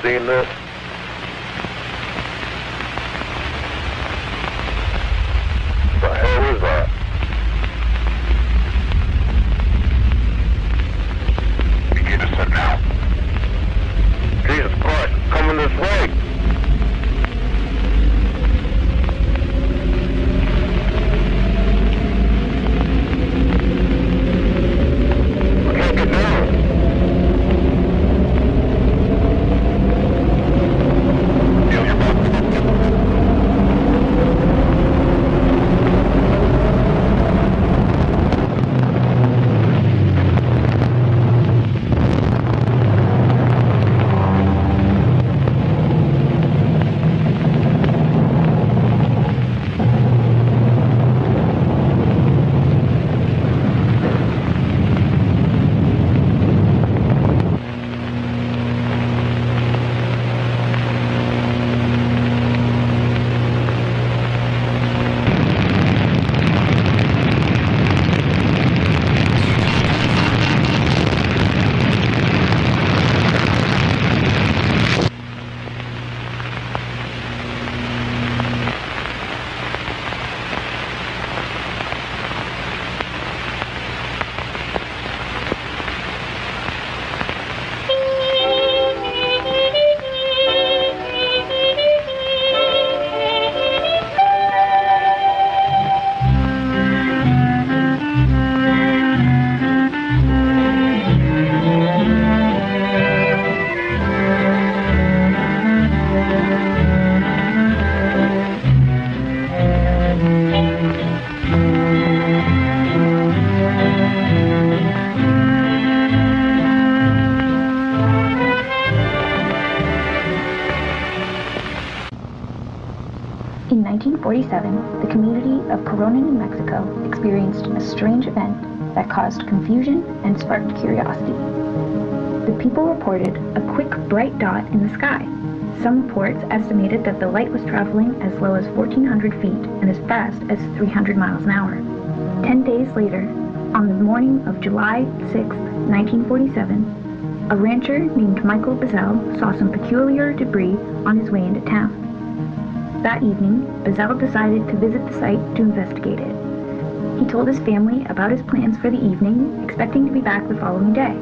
seen this? The hell is that? Begin descent now. Jesus Christ, it's coming this way. I can't get down. Feel your butt. In 1947, the community of Corona, New Mexico experienced a strange event that caused confusion and sparked curiosity. The people reported a quick, bright dot in the sky. Some reports estimated that the light was traveling as low as 1,400 feet and as fast as 300 miles an hour. 10 days later, on the morning of July 6, 1947, a rancher named Michael Bazell saw some peculiar debris on his way into town. That evening, Bazell decided to visit the site to investigate it. He told his family about his plans for the evening, expecting to be back the following day.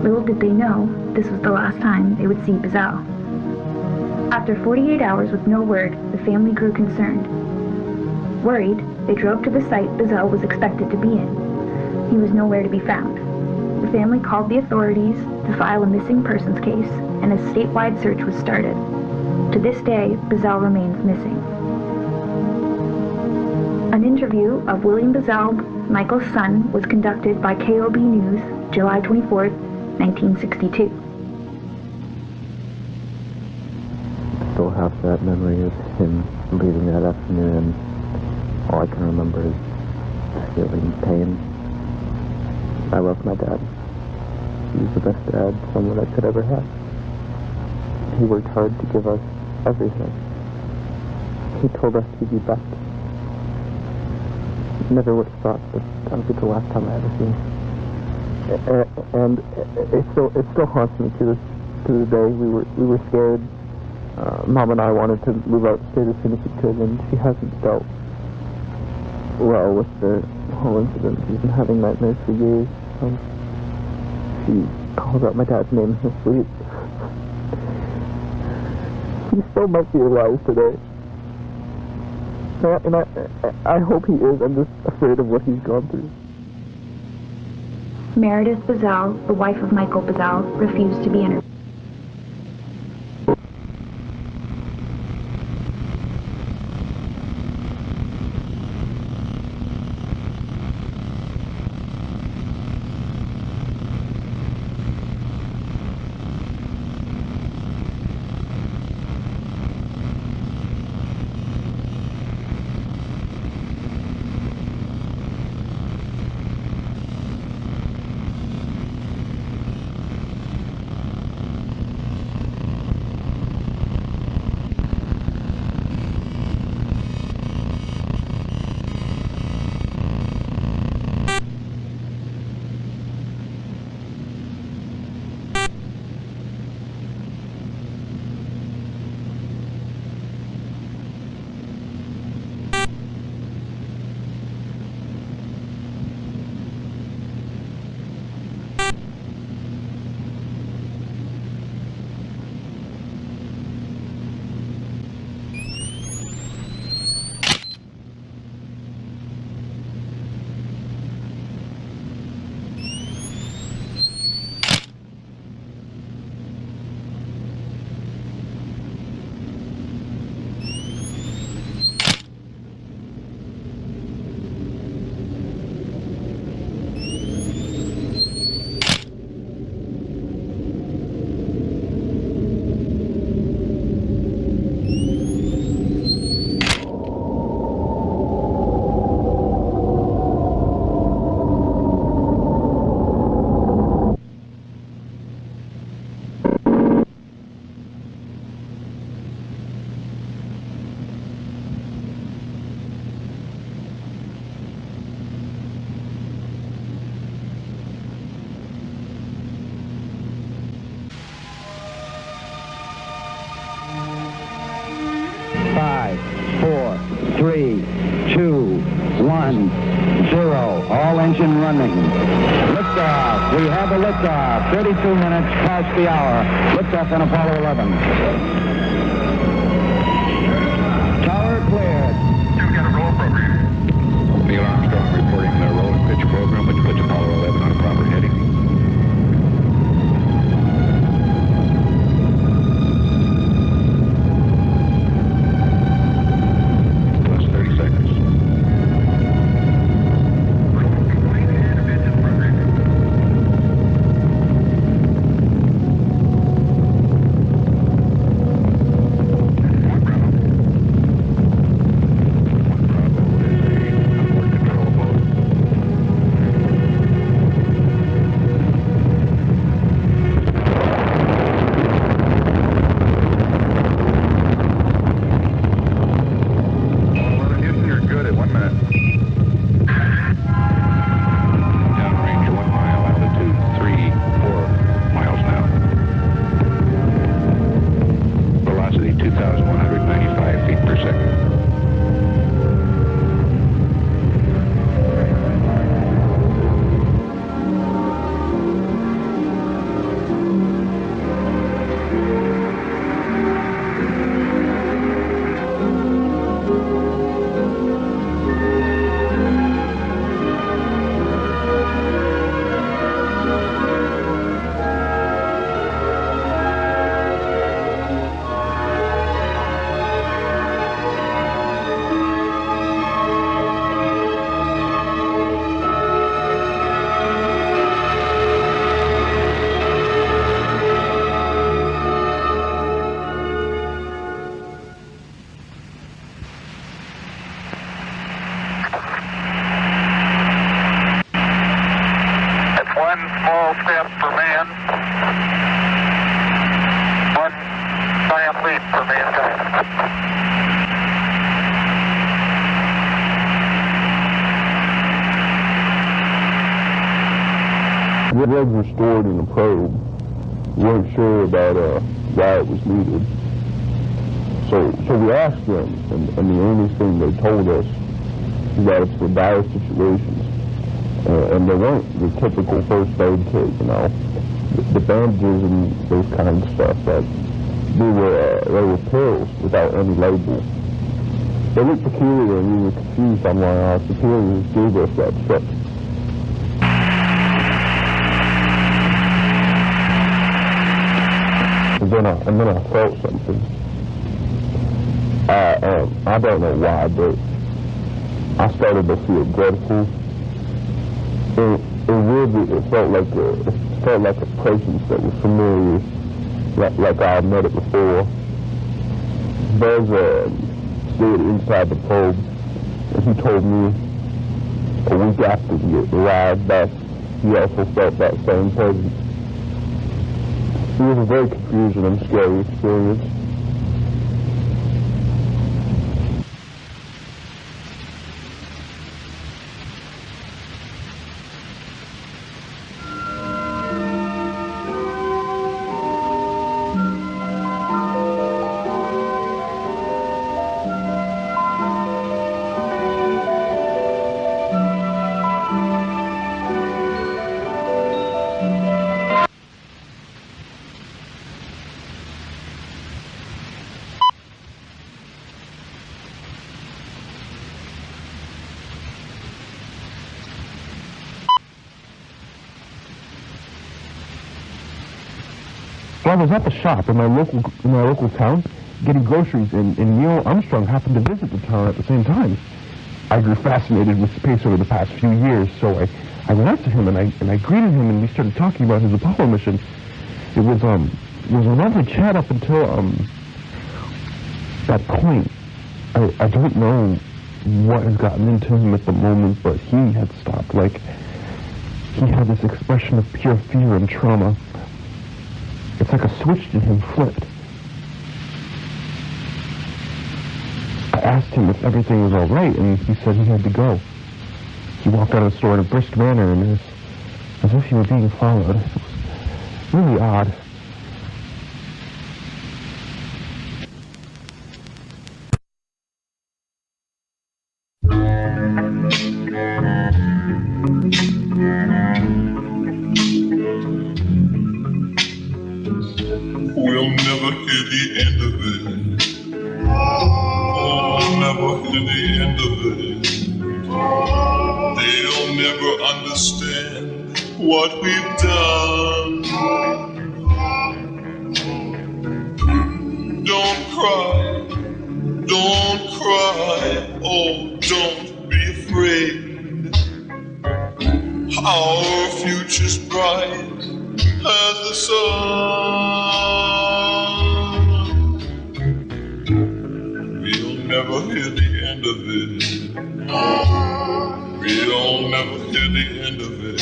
Little did they know, this was the last time they would see Bazell. After 48 hours with no word, the family grew concerned. Worried, they drove to the site Bazell was expected to be in. He was nowhere to be found. The family called the authorities to file a missing persons case, and a statewide search was started. To this day, Bazell remains missing. An interview of William Bazell, Michael's son, was conducted by KOB News, July 24, 1962. Still have that memory of him leaving that afternoon, and all I can remember is feeling pain. I love my dad. He was the best dad someone I could ever have. He worked hard to give us everything. He told us to be best. Never would have thought that would be the last time I ever seen him. And it still haunts me to this day. We were scared. Mom and I wanted to move out of the state as soon as we could, and she hasn't dealt well with the whole incident. She's been having nightmares for years. She calls out my dad's name in her sleep. He still might be alive today. And I hope he is. I'm just afraid of what he's gone through. Meredith Bazell, the wife of Michael Bazell, refused to be interviewed. 3, 2, 1, 0. All engine running. Liftoff. We have a liftoff. 32 minutes past the hour. Liftoff on Apollo 11. Tower cleared. You've got a roll program. Neil Armstrong reporting the roll and pitch program, which puts Apollo 11 on a proper heading. Plus 30 seconds. Downrange 1 mile, altitude 3, 4 miles now. Velocity 2,195 feet per second. It's one small step for man, one giant leap for mankind. The drugs were stored in a probe. We weren't sure about why it was needed. So we asked them, and the only thing they told us is that it's for dire situations. And they weren't the typical first aid kit, you know, the bandages and those kind of stuff. But they were pills without any label. They looked peculiar, and we were confused on why our superiors gave us that stuff. And then I felt something. I don't know why, but I started to feel dreadful. It felt like a presence that was familiar, like I had met it before. Buzz stood inside the probe, and he told me a week after he arrived back, he also felt that same presence. It was a very confusing and scary experience. Well, I was at the shop in my local town getting groceries, and Neil Armstrong happened to visit the town at the same time. I grew fascinated with space over the past few years, so I went out to him and I greeted him, and we started talking about his Apollo mission. It was a lovely chat up until that point. I don't know what has gotten into him at the moment, but he had stopped. Like, he had this expression of pure fear and trauma. It's like a switch in him flipped. I asked him if everything was all right, and he said he had to go. He walked out of the store in a brisk manner, and as if he were being followed. It was really odd. what we've done. Don't cry, oh, don't be afraid. Our future's bright as the sun. We'll never hear the end of it. We'll never hear the end of it.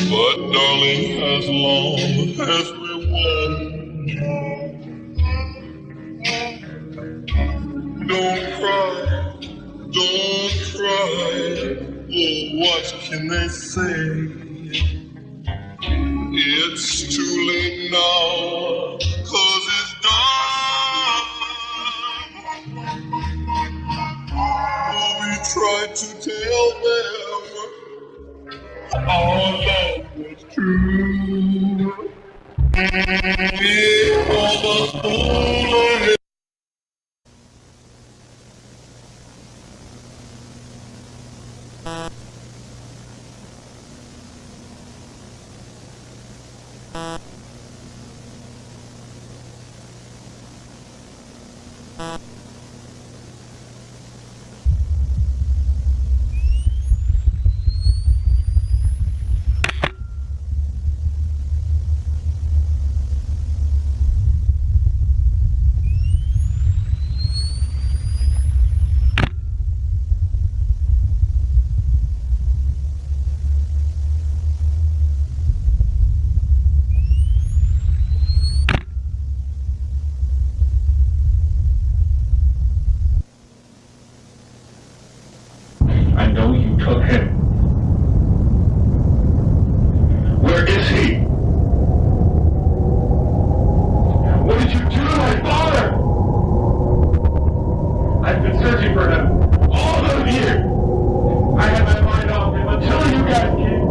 But darling, as long as we're one, don't cry, oh, what can they say? It's too late now, 'cause it's done. Oh, we tried to tell them our love was true. We almost fooled. I know you took him. Where is he? What did you do to my father? I've been searching for him all those years. I had my mind off him until you guys came.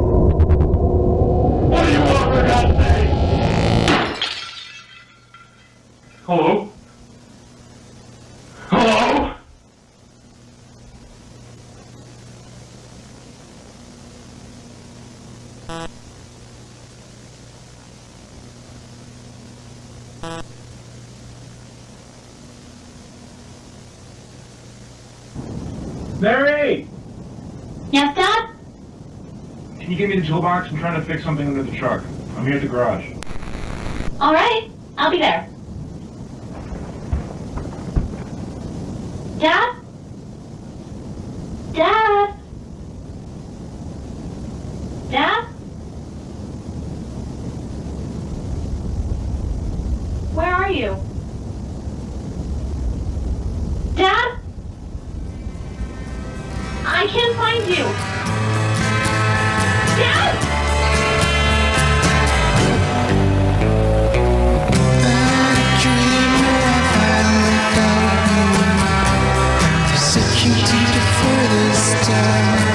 What do you want, for God's sake? Hello? Hello? Mary! Yes, Dad? Can you give me the toolbox? I'm trying to fix something under the truck. I'm here at the garage. All right, I'll be there. Dad? Dad? Dad? Where are you? Dad? I can't find you. Dad? Security before this time.